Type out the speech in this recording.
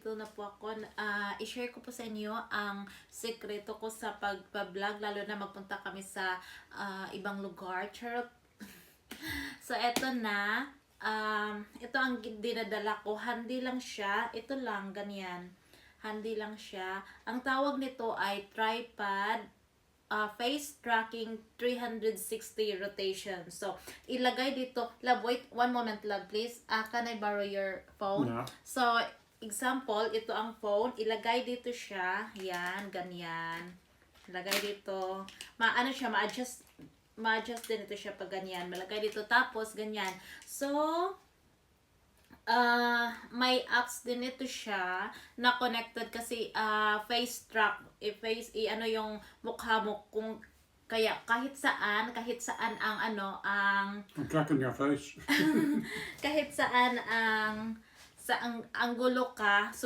nandito na po ako. I-share ko po sa inyo ang sekreto ko sa pagpa-vlog, lalo na magpunta kami sa ibang lugar. Charot. So, eto na. Ito ang dinadala ko. Handy lang siya. Ito lang, ganyan. Handy lang siya. Ang tawag nito ay tripod. Face tracking 360 rotation. So, ilagay dito. Love, wait. One moment, love, please. Can I borrow your phone? Yeah. So, example, ito ang phone. Ilagay dito siya. Yan, ganyan. Ilagay dito. Ano siya, ma-adjust din ito siya pag ganyan. Malagay dito. Tapos, ganyan. So, may apps din ito siya na connected kasi face track, ano yung mukha mo, kung kaya kahit saan ang ang I'm tracking your face. kahit saan ang gulo ka,